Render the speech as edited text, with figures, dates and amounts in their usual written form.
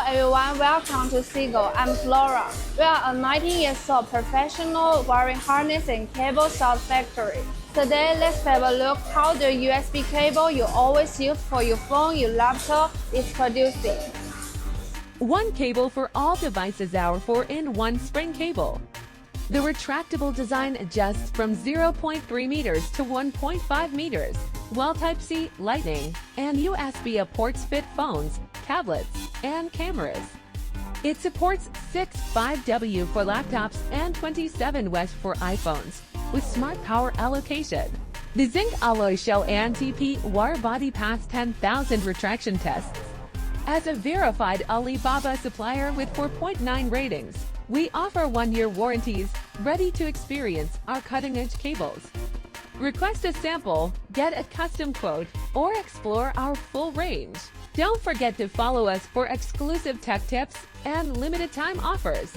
everyone, welcome to SIGOR. I'm Flora. We are a 19 years old professional wiring harness and cable shop factory. Today, let's have a look how the USB cable you always use for your phone, your laptop is producing. One cable for all devices, our 4-in-1 spring cable. The retractable design adjusts from 0.3 meters to 1.5 meters, while Type-C, Lightning, and USB ports fit phones, tablets, and cameras. It supports 6.5W for laptops and 27W for iPhones, with smart power allocation. The zinc alloy shell and TP wire body passed 10,000 retraction tests. As a verified Alibaba supplier with 4.9 ratings, we offer 1-year warranties, ready to experience our cutting-edge cables. Request a sample, get a custom quote, or explore our full range. Don't forget to follow us for exclusive tech tips and limited-time offers.